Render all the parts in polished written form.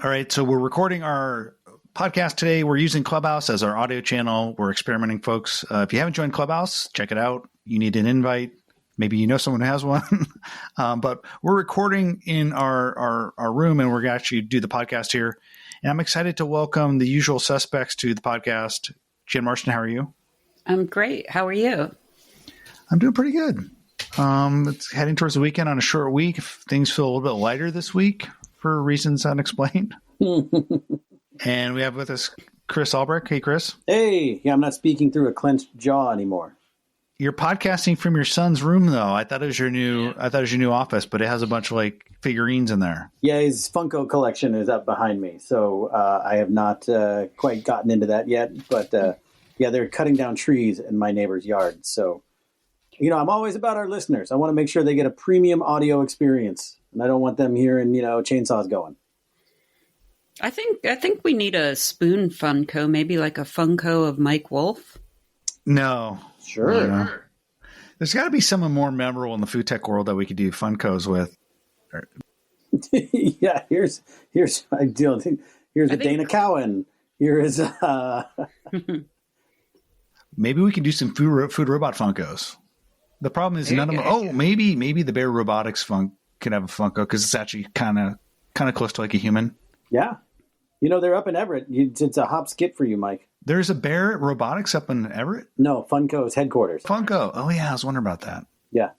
All right, so we're recording our podcast today. We're using Clubhouse as our audio channel. We're experimenting, folks. If you haven't joined Clubhouse, check it out. You need an invite. Maybe you know someone who has one. But we're recording in our room, and we're going to actually do the podcast here. And I'm excited to welcome the usual suspects to the podcast. Jen Marston, how are you? I'm great. How are you? I'm doing pretty good. It's heading towards the weekend on a short week. Things feel a little bit lighter this week for reasons unexplained. And we have with us Chris Albrecht. Hey, Chris. Hey, yeah, I'm not speaking through a clenched jaw anymore. You're podcasting from your son's room, though. I thought it was your new office, but it has a bunch of like figurines in there. Yeah, his Funko collection is up behind me, so I have not quite gotten into that yet. But yeah, they're cutting down trees in my neighbor's yard. So, I'm always about our listeners. I want to make sure they get a premium audio experience, and I don't want them hearing chainsaws going. I think we need a spoon Funko, maybe like a Funko of Mike Wolf. No. Sure. No. There's got to be someone more memorable in the food tech world that we could do Funkos with. Yeah, here's ideal. Here's a Dana Cowan. Here is Maybe we can do some food robot Funkos. The problem is none of them. Oh, maybe the Bear Robotics can have a Funko because it's actually kind of close to like a human. Yeah. They're up in Everett. It's a hop skip for you, Mike. There's a Bear Robotics up in Everett? No, Funko's headquarters. Funko. Oh, yeah. I was wondering about that. Yeah.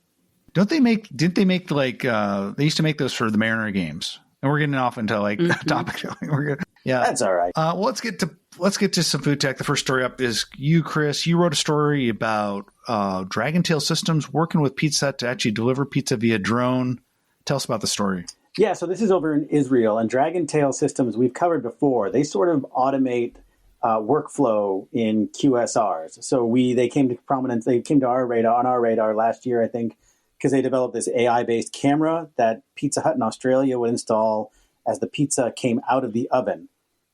Didn't they make like, they used to make those for the Mariner games. And we're getting off into like a topic. We're good. Yeah. That's all right. Well, let's get to some food tech. The first story up is you, Chris. You wrote a story about Dragontail Systems working with Pizza Hut to actually deliver pizza via drone. Tell us about the story. Yeah, so this is over in Israel, and Dragontail Systems we've covered before. They sort of automate workflow in QSRs. So they came to prominence. They came to our radar last year, I think, because they developed this AI-based camera that Pizza Hut in Australia would install as the pizza came out of the oven.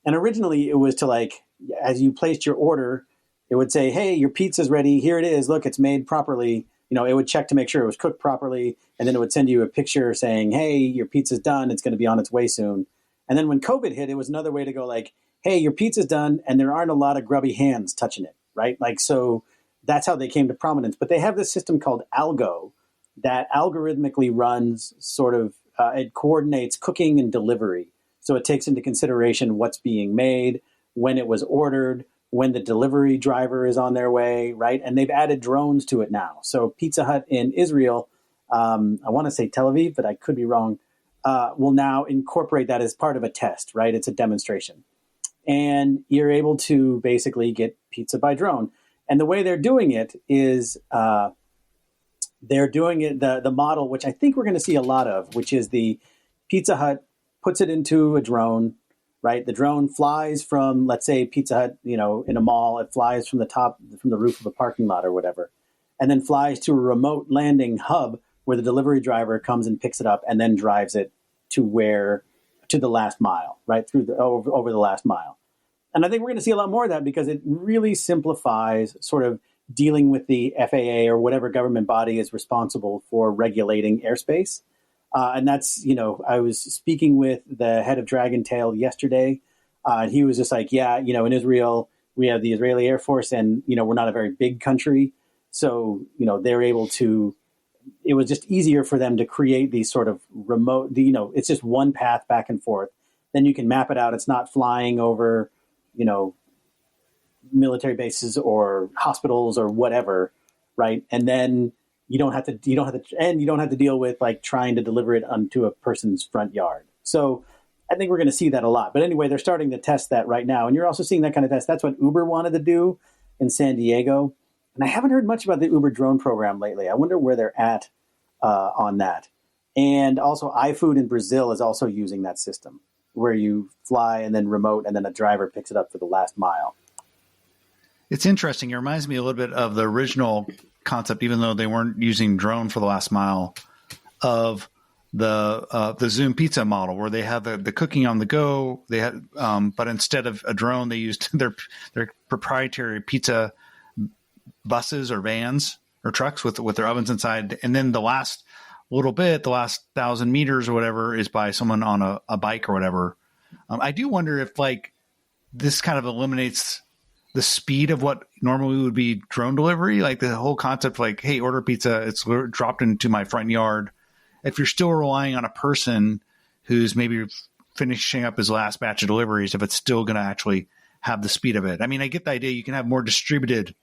And originally, it was to like, as you placed your order, it would say, "Hey, your pizza's ready. Here it is. Look, it's made properly." It would check to make sure it was cooked properly, and then it would send you a picture saying, "Hey, your pizza's done. It's going to be on its way soon." And then when COVID hit, it was another way to go like, "Hey, your pizza's done, and there aren't a lot of grubby hands touching it," right? Like, so that's how they came to prominence. But they have this system called Algo that algorithmically runs sort of, it coordinates cooking and delivery. So it takes into consideration what's being made, when it was ordered, when the delivery driver is on their way, right? And they've added drones to it now. So Pizza Hut in Israel, I want to say Tel Aviv, but I could be wrong, will now incorporate that as part of a test, right? It's a demonstration. And you're able to basically get pizza by drone. And the way they're doing it is the model, which I think we're going to see a lot of, which is the Pizza Hut puts it into a drone, right? The drone flies from, let's say, Pizza Hut, in a mall. It flies from the roof of a parking lot or whatever, and then flies to a remote landing hub where the delivery driver comes and picks it up and then drives it to the last mile, right? Over the last mile. And I think we're going to see a lot more of that because it really simplifies sort of dealing with the FAA or whatever government body is responsible for regulating airspace. And that's, I was speaking with the head of Dragontail yesterday, and he was just like, yeah, in Israel, we have the Israeli Air Force, and, we're not a very big country. So, they're able to, it was just easier for them to create these sort of remote, it's just one path back and forth. Then you can map it out. It's not flying over, military bases or hospitals or whatever, right? And then you don't have to deal with like trying to deliver it onto a person's front yard. So I think we're going to see that a lot. But anyway, they're starting to test that right now. And you're also seeing that kind of test. That's what Uber wanted to do in San Diego. And I haven't heard much about the Uber drone program lately. I wonder where they're at on that. And also iFood in Brazil is also using that system where you fly and then remote and then a driver picks it up for the last mile. It's interesting. It reminds me a little bit of the original concept, even though they weren't using drone for the last mile, of the Zoom Pizza model, where they have the cooking on the go. They had, but instead of a drone, they used their proprietary pizza buses or vans or trucks with their ovens inside. And then the last little bit, the last 1,000 meters or whatever, is by someone on a bike or whatever. I do wonder if like this kind of eliminates the speed of what normally would be drone delivery. Like the whole concept, like, hey, order pizza, it's dropped into my front yard. If you're still relying on a person who's maybe finishing up his last batch of deliveries, if it's still going to actually have the speed of it. I mean, I get the idea. You can have more distributed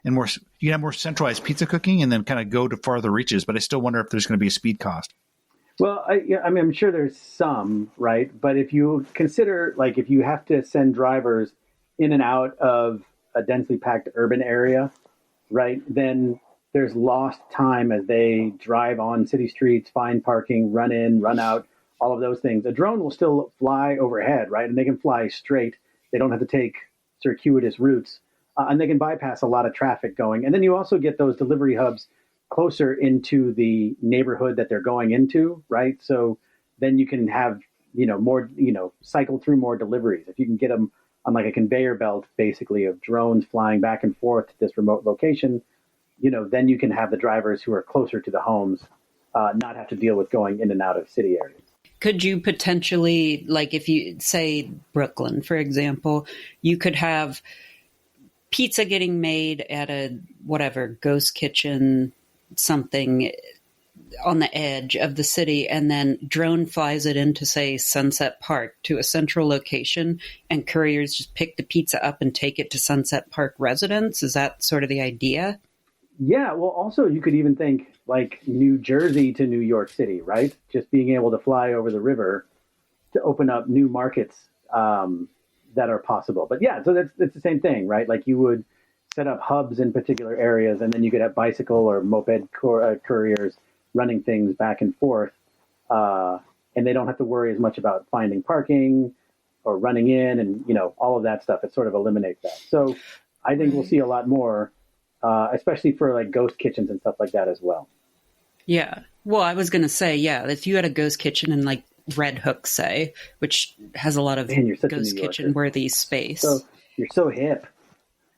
and you can have more centralized pizza cooking and then kind of go to farther reaches. But I still wonder if there's going to be a speed cost. Well, I mean, I'm sure there's some, right? But if you consider, like, if you have to send drivers in and out of a densely packed urban area, right, then there's lost time as they drive on city streets, find parking, run in, run out, all of those things. A drone will still fly overhead, right? And they can fly straight. They don't have to take circuitous routes. And they can bypass a lot of traffic going. And then you also get those delivery hubs closer into the neighborhood that they're going into, right? So then you can have, more, cycle through more deliveries. If you can get them on like a conveyor belt, basically, of drones flying back and forth to this remote location, then you can have the drivers who are closer to the homes not have to deal with going in and out of city areas. Could you potentially, like if you say Brooklyn, for example, you could have pizza getting made at a whatever ghost kitchen, something on the edge of the city, and then drone flies it into, say, Sunset Park to a central location, and couriers just pick the pizza up and take it to Sunset Park residents? Is that sort of the idea? Yeah, well, also you could even think like New Jersey to New York City, right? Just being able to fly over the river to open up new markets that are possible. But yeah, so that's the same thing, right? Like you would set up hubs in particular areas, and then you could have bicycle or moped couriers running things back and forth, and they don't have to worry as much about finding parking or running in, and all of that stuff. It sort of eliminates that. So I think we'll see a lot more. Especially for like ghost kitchens and stuff like that as well. Yeah. Well, I was going to say, yeah, if you had a ghost kitchen in like Red Hook, say, which has a lot of ghost kitchen worthy space. So you're so hip.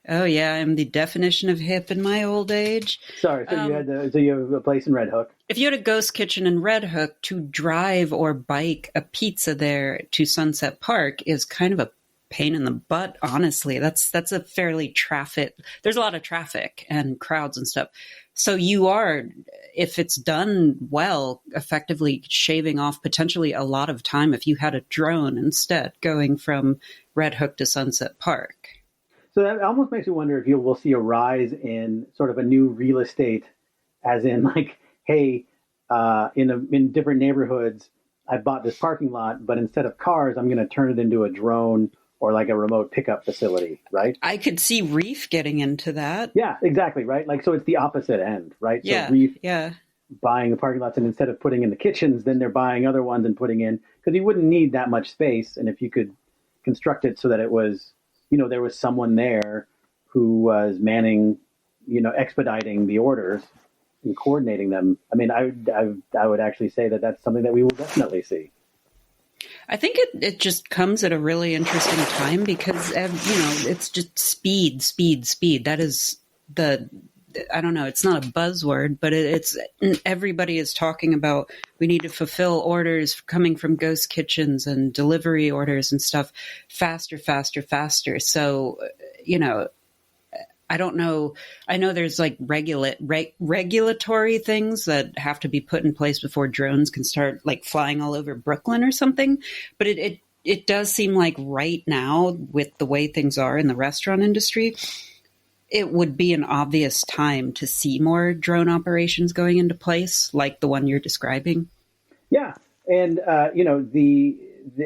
Oh yeah, I'm the definition of hip in my old age. Sorry, so you have a place in Red Hook. If you had a ghost kitchen in Red Hook, to drive or bike a pizza there to Sunset Park is kind of a pain in the butt, honestly. That's a fairly there's a lot of traffic and crowds and stuff. So you are, if it's done well, effectively shaving off potentially a lot of time if you had a drone instead going from Red Hook to Sunset Park. So that almost makes me wonder if we'll see a rise in sort of a new real estate, as in like, hey, in different neighborhoods, I bought this parking lot, but instead of cars, I'm going to turn it into a drone or like a remote pickup facility, right? I could see Reef getting into that. Yeah, exactly, right? Like, so it's the opposite end, right? Yeah, so Reef yeah. buying the parking lots, and instead of putting in the kitchens, then they're buying other ones and putting in, because you wouldn't need that much space. And if you could construct it so that it was, there was someone there who was manning, expediting the orders and coordinating them. I mean, I would actually say that that's something that we will definitely see. I think it just comes at a really interesting time because, it's just speed. That is I don't know, it's not a buzzword, but it's everybody is talking about we need to fulfill orders coming from ghost kitchens and delivery orders and stuff faster. So, I don't know. I know there's like regulatory things that have to be put in place before drones can start like flying all over Brooklyn or something. But it does seem like right now, with the way things are in the restaurant industry, it would be an obvious time to see more drone operations going into place, like the one you're describing. Yeah, and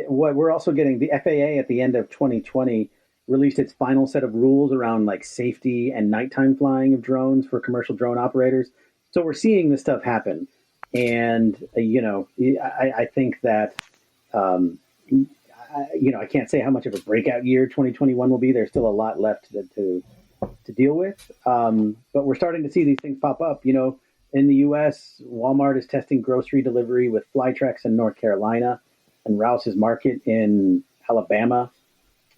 what we're also getting, the FAA at the end of 2020 released its final set of rules around like safety and nighttime flying of drones for commercial drone operators. So we're seeing this stuff happen. And, I think that, I can't say how much of a breakout year 2021 will be. There's still a lot left to deal with. But we're starting to see these things pop up. In the U.S., Walmart is testing grocery delivery with Flytrex in North Carolina, and Rouse's Market in Alabama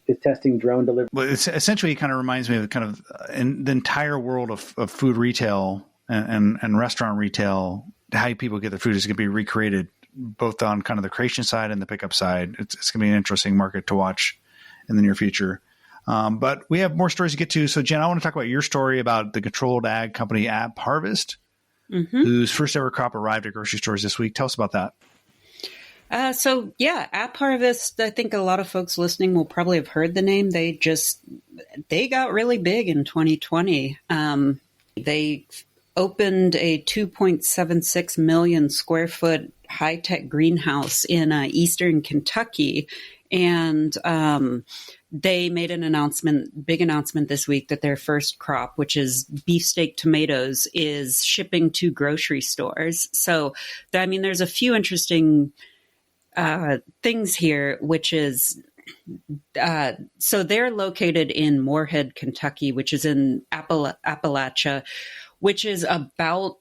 is testing drone delivery. Well, it's essentially kind of reminds me of kind of in the entire world of food retail and restaurant retail, how people get their food is going to be recreated both on kind of the creation side and the pickup side. It's going to be an interesting market to watch in the near future. But we have more stories to get to. So, Jen, I want to talk about your story about the controlled ag company App Harvest, whose first ever crop arrived at grocery stores this week. Tell us about that. App Harvest, I think a lot of folks listening will probably have heard the name. They got really big in 2020. They opened a 2.76 million square foot high-tech greenhouse in eastern Kentucky. And they made an big announcement this week that their first crop, which is beefsteak tomatoes, is shipping to grocery stores. So, there's a few interesting things here, which is, so they're located in Moorhead, Kentucky, which is in Appalachia, which is about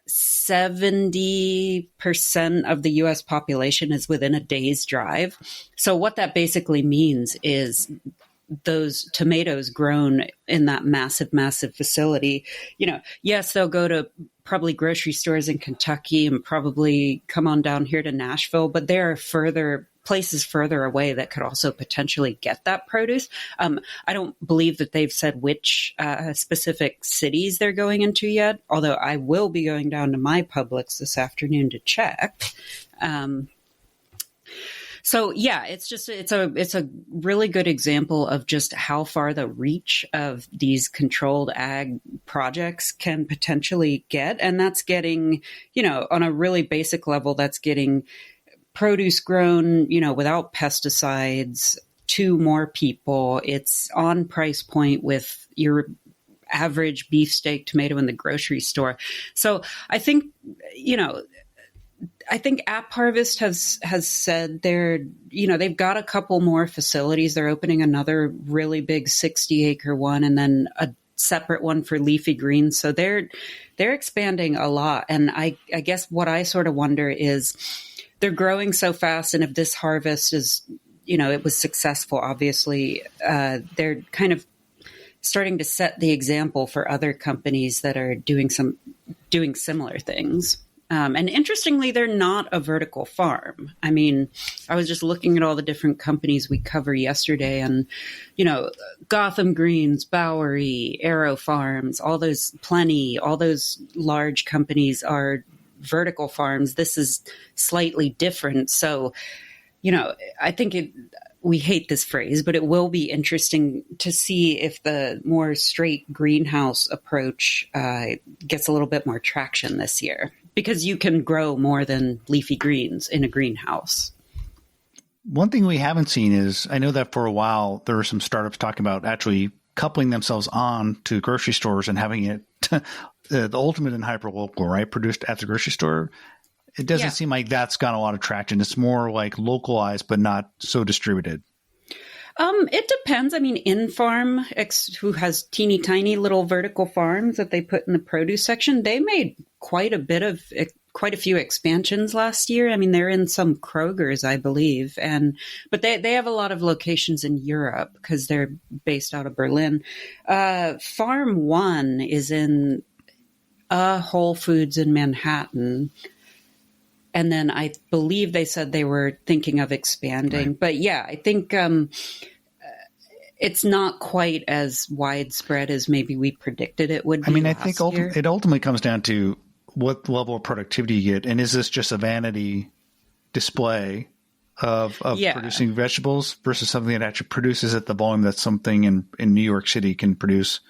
70% of the U.S. population is within a day's drive. So what that basically means is those tomatoes grown in that massive, massive facility, yes, they'll go to probably grocery stores in Kentucky and probably come on down here to Nashville, but there are places further away that could also potentially get that produce. I don't believe that they've said which specific cities they're going into yet, although I will be going down to my Publix this afternoon to check. It's a really good example of just how far the reach of these controlled ag projects can potentially get. And that's getting, on a really basic level, that's getting produce grown, without pesticides to more people. It's on price point with your average beefsteak tomato in the grocery store. So I think, App Harvest has said they've got a couple more facilities. They're opening another really big 60-acre one and then a separate one for leafy greens. So they're expanding a lot. And I guess what I sort of wonder is they're growing so fast. And if this harvest is, it was successful, obviously, they're kind of starting to set the example for other companies that are doing similar things. And interestingly, they're not a vertical farm. I was just looking at all the different companies we cover yesterday and, Gotham Greens, Bowery, Arrow Farms, all those large companies are vertical farms. This is slightly different. So, I think we hate this phrase, but it will be interesting to see if the more straight greenhouse approach gets a little bit more traction this year. Because you can grow more than leafy greens in a greenhouse. One thing we haven't seen is, I know that for a while, there were some startups talking about actually coupling themselves on to grocery stores and having it the ultimate in hyperlocal, right? Produced at the grocery store. It doesn't seem like that's got a lot of traction. It's more like localized, but not so distributed. It depends. InFarm, who has teeny tiny little vertical farms that they put in the produce section, they made quite a few expansions last year. They're in some Kroger's, I believe, but they have a lot of locations in Europe because they're based out of Berlin. Farm One is in Whole Foods in Manhattan. And then I believe they said they were thinking of expanding. Right. But yeah, I think it's not quite as widespread as maybe we predicted it would be. I think it ultimately comes down to what level of productivity you get. And is this just a vanity display of producing vegetables versus something that actually produces at the volume that something in New York City can produce?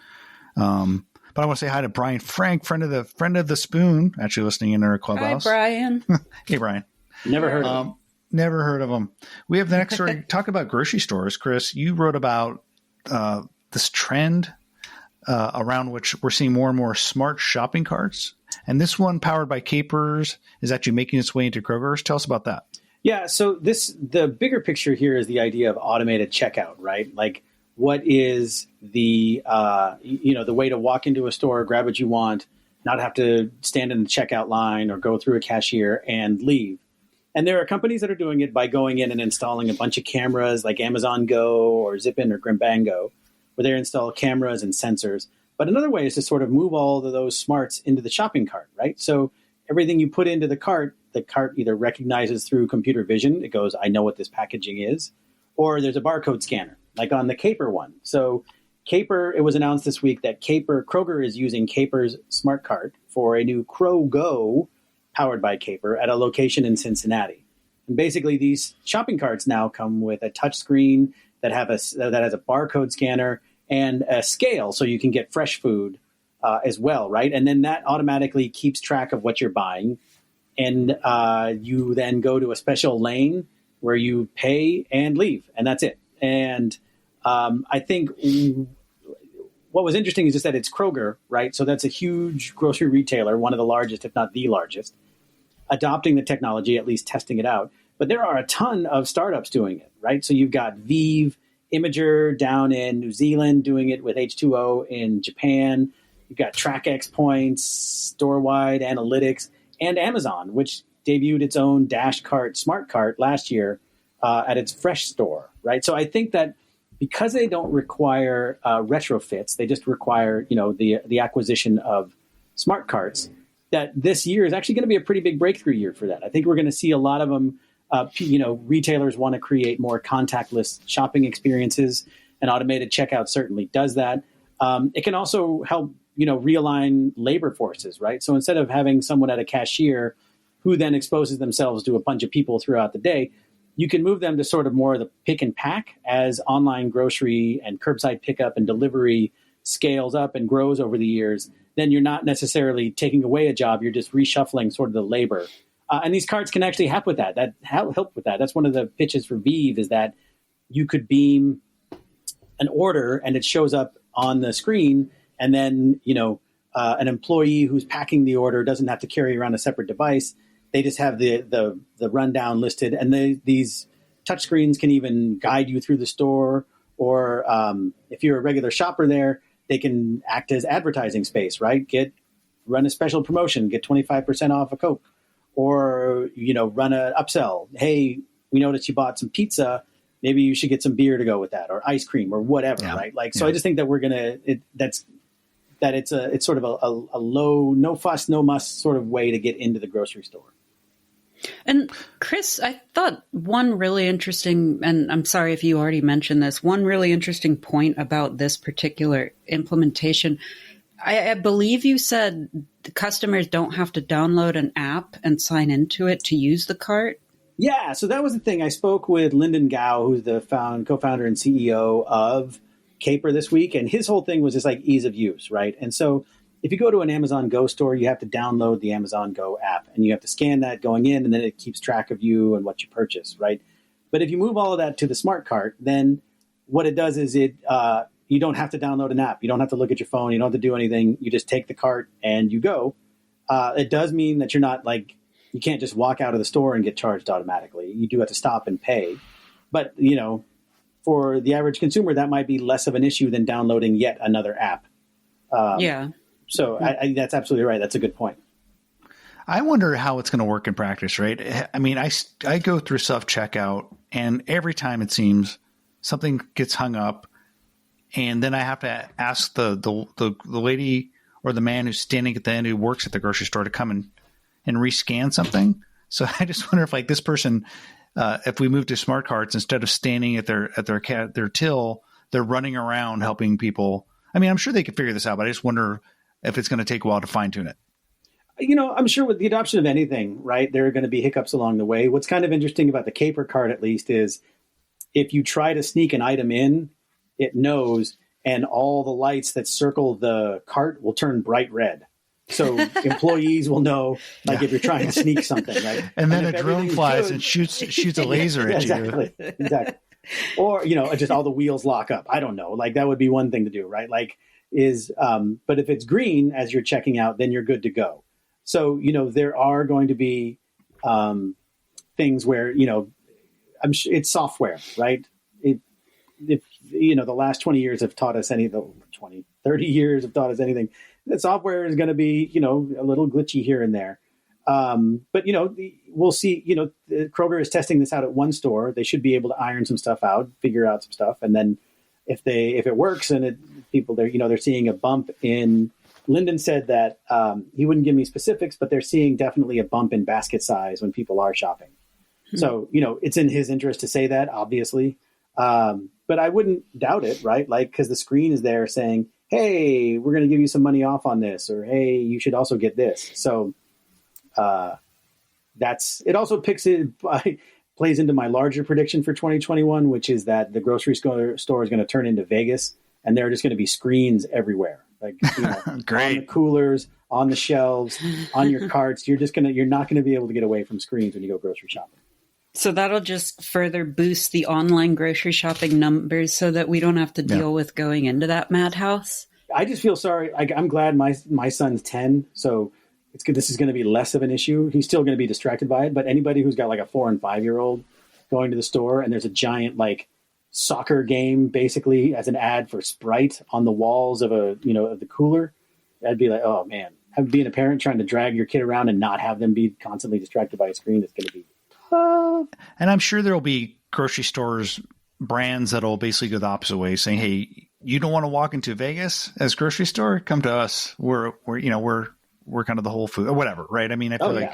But I want to say hi to Brian Frank, friend of the Spoon, actually listening in our clubhouse. Hi, Brian. Hey, Brian. Never heard of him. Never heard of him. We have the next story. Talk about grocery stores. Chris, you wrote about this trend around which we're seeing more and more smart shopping carts. And this one, powered by Capers, is actually making its way into Kroger's. Tell us about that. Yeah, so the bigger picture here is the idea of automated checkout, right? Like, what is the the way to walk into a store, grab what you want, not have to stand in the checkout line or go through a cashier and leave. And there are companies that are doing it by going in and installing a bunch of cameras like Amazon Go or Zippin or Grimbango, where they install cameras and sensors. But another way is to sort of move all of those smarts into the shopping cart, right? So everything you put into the cart the cart either recognizes through computer vision. It goes, I know what this packaging is, or there's a barcode scanner, like on the Caper one. So Caper, it was announced this week that Kroger is using Caper's smart cart for a new Krogo powered by Caper at a location in Cincinnati. And basically, these shopping carts now come with a touch screen that has a barcode scanner and a scale, so you can get fresh food as well, right? And then that automatically keeps track of what you're buying. And you then go to a special lane where you pay and leave, and that's it. And I think what was interesting is just that it's Kroger, right? So that's a huge grocery retailer, one of the largest, if not the largest, adopting the technology, at least testing it out. But there are a ton of startups doing it, right? So you've got Vive Imager down in New Zealand doing it with H2O in Japan. You've got TrackX Points, Storewide Analytics, and Amazon, which debuted its own Dash Cart Smart Cart last year at its Fresh store, right? So I think that because they don't require retrofits, they just require, the acquisition of smart carts, that this year is actually going to be a pretty big breakthrough year for that. I think we're going to see a lot of them. Retailers want to create more contactless shopping experiences, and automated checkout certainly does that. It can also help, realign labor forces, right? So instead of having someone at a cashier who then exposes themselves to a bunch of people throughout the day, you can move them to sort of more of the pick and pack as online grocery and curbside pickup and delivery scales up and grows over the years. Then you're not necessarily taking away a job. You're just reshuffling sort of the labor. And these carts can actually help with that. Help with that. That's one of the pitches for Vive, is that you could beam an order and it shows up on the screen, and then an employee who's packing the order doesn't have to carry around a separate device. They just have the rundown listed, and these touchscreens can even guide you through the store. Or if you're a regular shopper there, they can act as advertising space, right? Run a special promotion, get 25% off a Coke. Or, run an upsell. Hey, we noticed you bought some pizza. Maybe you should get some beer to go with that, or ice cream, or whatever, right? So I just think that it's sort of a low, no fuss, no muss sort of way to get into the grocery store. And Chris, I thought one really interesting, and I'm sorry if you already mentioned this, one really interesting point about this particular implementation, I believe you said the customers don't have to download an app and sign into it to use the cart. Yeah, so that was the thing. I spoke with Lyndon Gao, who's the co-founder and CEO of Caper this week, and his whole thing was just like ease of use, right? And so if you go to an Amazon Go store, you have to download the Amazon Go app, and you have to scan that going in, and then it keeps track of you and what you purchase, right? But if you move all of that to the smart cart, then what it does is you don't have to download an app. You don't have to look at your phone. You don't have to do anything. You just take the cart and you go. It does mean that you're not you can't just walk out of the store and get charged automatically. You do have to stop and pay. But, for the average consumer, that might be less of an issue than downloading yet another app. So that's absolutely right. That's a good point. I wonder how it's going to work in practice, right? I mean, I go through self-checkout, and every time it seems something gets hung up, and then I have to ask the lady or the man who's standing at the end who works at the grocery store to come and rescan something. So I just wonder if this person, if we move to smart carts, instead of standing at their till, they're running around helping people. I mean, I'm sure they could figure this out, but I just wonder if it's going to take a while to fine tune it. I'm sure with the adoption of anything, right, there are going to be hiccups along the way. What's kind of interesting about the Caper cart, at least, is if you try to sneak an item in, it knows, and all the lights that circle the cart will turn bright red. So employees will know, if you're trying to sneak something, right? And then a drone flies and shoots a laser at you. Exactly. Or, just all the wheels lock up. I don't know. That would be one thing to do, right? But if it's green as you're checking out, then you're good to go. So, there are going to be things where, I'm sure it's software, right? If the last 20 years have taught us 30 years have taught us anything, the software is going to be, a little glitchy here and there. But, we'll see, Kroger is testing this out at one store. They should be able to iron some stuff out, figure out some stuff. And then if it works and they're seeing a bump in, Lyndon said that he wouldn't give me specifics, but they're seeing definitely a bump in basket size when people are shopping. So, it's in his interest to say that, obviously. But I wouldn't doubt it, right? Like, because the screen is there saying, hey, we're going to give you some money off on this, or hey, you should also get this. So it also plays into my larger prediction for 2021, which is that the grocery store is going to turn into Vegas, and there are just going to be screens everywhere, like Great. on the coolers, on the shelves, on your carts. You're not going to be able to get away from screens when you go grocery shopping. So that'll just further boost the online grocery shopping numbers so that we don't have to deal with going into that madhouse. I just feel sorry. I'm glad my son's 10, so it's good. This is going to be less of an issue. He's still going to be distracted by it, but anybody who's got like a 4 and 5 year old going to the store and there's a giant like soccer game basically as an ad for Sprite on the walls of of the cooler, I'd be like, oh man, being a parent trying to drag your kid around and not have them be constantly distracted by a screen is going to be. And I'm sure there will be grocery stores brands that'll basically go the opposite way, saying, "Hey, you don't want to walk into Vegas as a grocery store? Come to us. We're kind of the Whole Food or whatever, right?" I mean, I feel like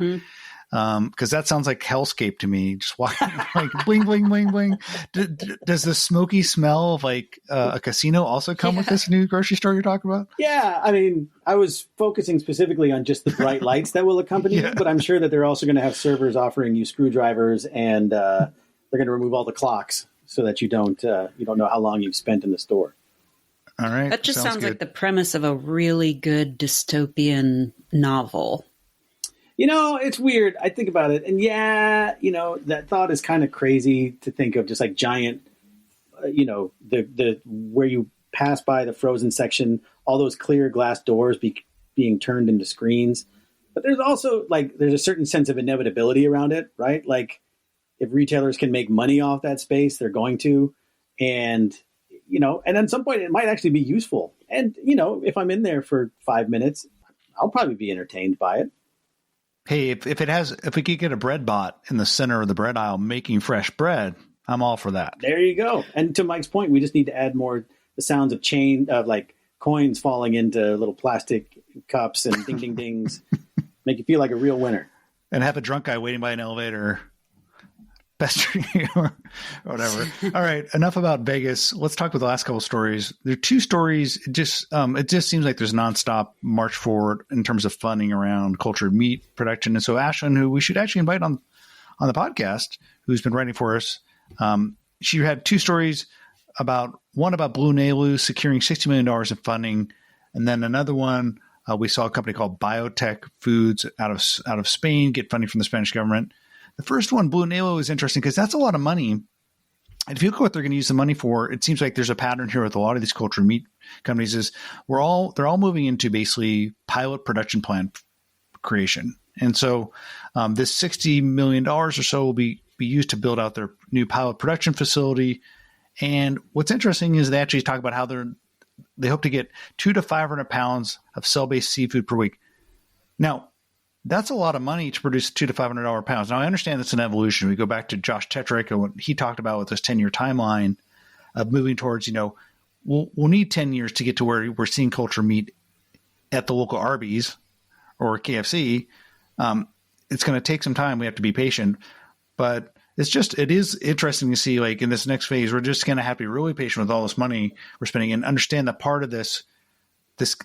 because that sounds like hellscape to me. Just walking like bling bling bling bling. Does the smoky smell of like a casino also come with this new grocery store you're talking about? Yeah, I mean, I was focusing specifically on just the bright lights that will accompany it, but I'm sure that they're also going to have servers offering you screwdrivers, and they're going to remove all the clocks so that you don't know how long you've spent in the store. All right, that just sounds like the premise of a really good dystopian novel. It's weird. I think about it, and that thought is kind of crazy to think of, just like giant, the where you pass by the frozen section, all those clear glass doors being turned into screens. But there's also there's a certain sense of inevitability around it, right? Like if retailers can make money off that space, they're going to, and at some point it might actually be useful. And if I'm in there for 5 minutes, I'll probably be entertained by it. Hey, if we could get a bread bot in the center of the bread aisle making fresh bread, I'm all for that. There you go. And to Mike's point, we just need to add more the sounds of like coins falling into little plastic cups and ding ding dings, make you feel like a real winner. And have a drunk guy waiting by an elevator. Best or whatever. All right, enough about Vegas. Let's talk about the last couple of stories. There are two stories. It just seems like there's nonstop march forward in terms of funding around cultured meat production. And so Ashlyn, who we should actually invite on the podcast, who's been writing for us, she had two stories one about Blue Nalu securing $60 million in funding, and then another one we saw a company called Biotech Foods out of Spain get funding from the Spanish government. The first one, Blue Nalu, is interesting because that's a lot of money. And if you look at what they're going to use the money for, it seems like there's a pattern here with a lot of these cultured meat companies is they're all moving into basically pilot production plant creation. And so this $60 million or so will be used to build out their new pilot production facility. And what's interesting is they actually talk about how they hope to get 200 to 500 pounds of cell-based seafood per week. Now, that's a lot of money to produce $200 to $500 pounds. Now, I understand that's an evolution. We go back to Josh Tetrick and what he talked about with this 10-year timeline of moving towards, we'll need 10 years to get to where we're seeing culture meat at the local Arby's or KFC. It's going to take some time. We have to be patient. But it is interesting to see, like, in this next phase, we're just going to have to be really patient with all this money we're spending and understand that part of this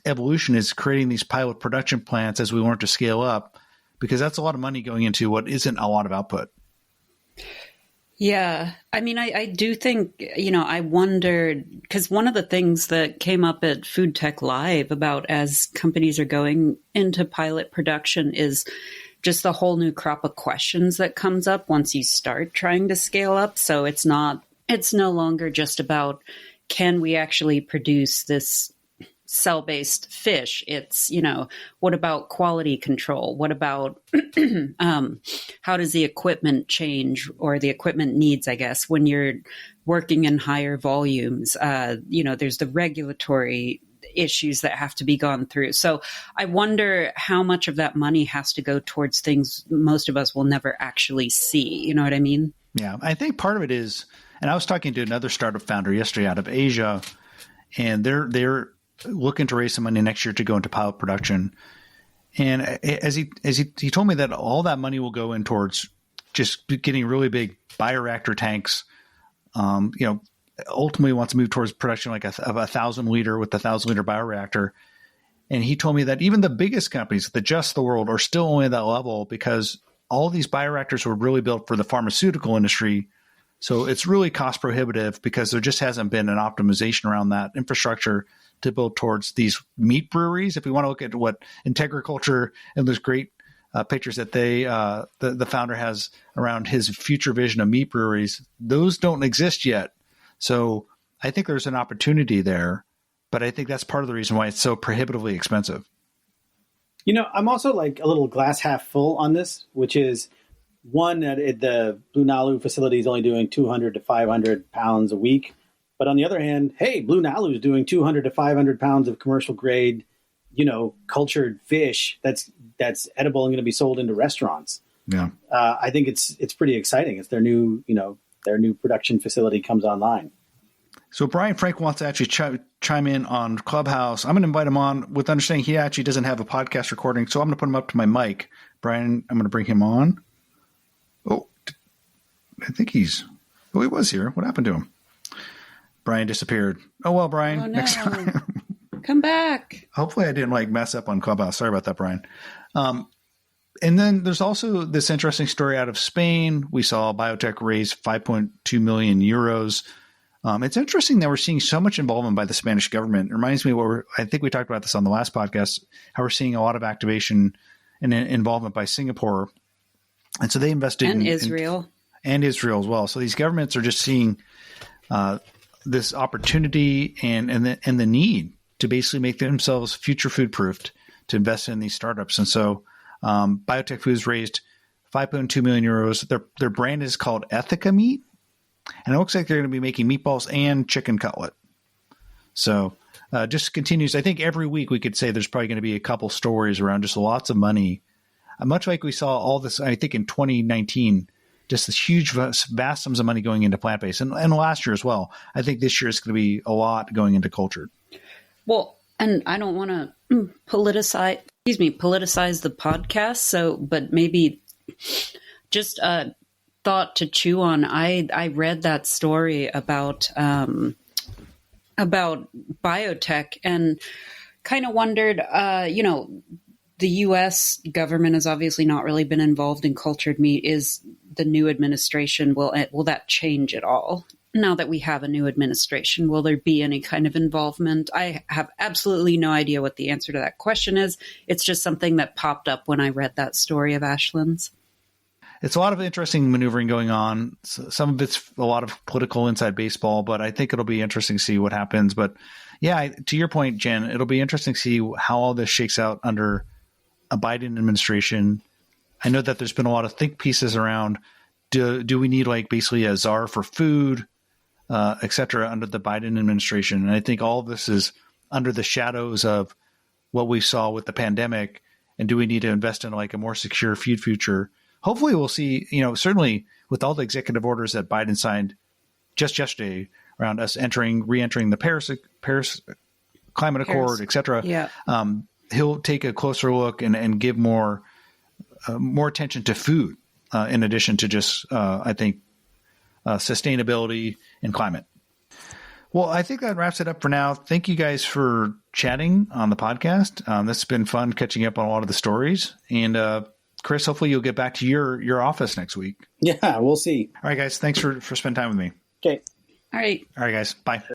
evolution is creating these pilot production plants as we learn to scale up, because that's a lot of money going into what isn't a lot of output. Yeah. I mean, I do think, I wondered, because one of the things that came up at Food Tech Live about as companies are going into pilot production is just the whole new crop of questions that comes up once you start trying to scale up. So it's no longer just about, can we actually produce this cell-based fish? It's, what about quality control? What about how does the equipment change, or the equipment needs, I guess, when you're working in higher volumes? There's the regulatory issues that have to be gone through. So I wonder how much of that money has to go towards things most of us will never actually see. You know what I mean? Yeah, I think part of it is, and I was talking to another startup founder yesterday out of Asia, and they're looking to raise some money next year to go into pilot production. And as he told me that all that money will go in towards just getting really big bioreactor tanks. Ultimately wants to move towards production like of 1,000 liter with the 1,000 liter bioreactor. And he told me that even the biggest companies, the Just the world, are still only at that level because all these bioreactors were really built for the pharmaceutical industry. So it's really cost prohibitive because there just hasn't been an optimization around that infrastructure to build towards these meat breweries. If we want to look at what Integriculture and those great pictures that the founder has around his future vision of meat breweries, those don't exist yet. So I think there's an opportunity there. But I think that's part of the reason why it's so prohibitively expensive. I'm also like a little glass half full on this, which is one, that the Blue Nalu facility is only doing 200 to 500 pounds a week. But on the other hand, hey, Blue Nalu is doing 200 to 500 pounds of commercial grade, cultured fish that's edible and going to be sold into restaurants. Yeah, I think it's pretty exciting. It's their new production facility comes online. So Brian Frank wants to actually chime in on Clubhouse. I'm going to invite him on with understanding he actually doesn't have a podcast recording. So I'm going to put him up to my mic. Brian, I'm going to bring him on. Oh, I think he was here. What happened to him? Brian disappeared. Oh, well, Brian, Oh, no. next time. Come back. Hopefully I didn't mess up on Clubhouse. Sorry about that, Brian. And then there's also this interesting story out of Spain. We saw biotech raise 5.2 million euros. It's interesting that we're seeing so much involvement by the Spanish government. It reminds me of I think we talked about this on the last podcast, how we're seeing a lot of activation and involvement by Singapore. And so they invested in Israel. And Israel as well. So these governments are just seeing this opportunity and the need to basically make themselves future food proofed to invest in these startups. And so Biotech Foods raised 5.2 million euros. Their brand is called Ethica Meat. And it looks like they're going to be making meatballs and chicken cutlet. So just continues. I think every week we could say there's probably going to be a couple stories around just lots of money. Much like we saw all this, I think in 2019, just this huge, vast sums of money going into plant-based. And last year as well. I think this year is going to be a lot going into cultured. Well, and I don't want to politicize the podcast. But maybe just thought to chew on. I read that story about biotech and kind of wondered, the U.S. government has obviously not really been involved in cultured meat. Is the new administration, will that change at all? Now that we have a new administration, will there be any kind of involvement? I have absolutely no idea what the answer to that question is. It's just something that popped up when I read that story of Ashland's. It's a lot of interesting maneuvering going on. Some of it's a lot of political inside baseball, but I think it'll be interesting to see what happens. But yeah, to your point, Jen, it'll be interesting to see how all this shakes out under a Biden administration. I know that there's been a lot of think pieces around, do we need basically a czar for food, et cetera, under the Biden administration? And I think all of this is under the shadows of what we saw with the pandemic. And do we need to invest in a more secure food future? Hopefully we'll see, certainly with all the executive orders that Biden signed just yesterday around us re-entering the Paris Climate Accord, et cetera. Yeah. He'll take a closer look and give more attention to food in addition to just, I think, sustainability and climate. Well, I think that wraps it up for now. Thank you guys for chatting on the podcast. This has been fun catching up on a lot of the stories. And Chris, hopefully you'll get back to your office next week. Yeah, we'll see. All right, guys. Thanks for spending time with me. Okay. All right. All right, guys. Bye.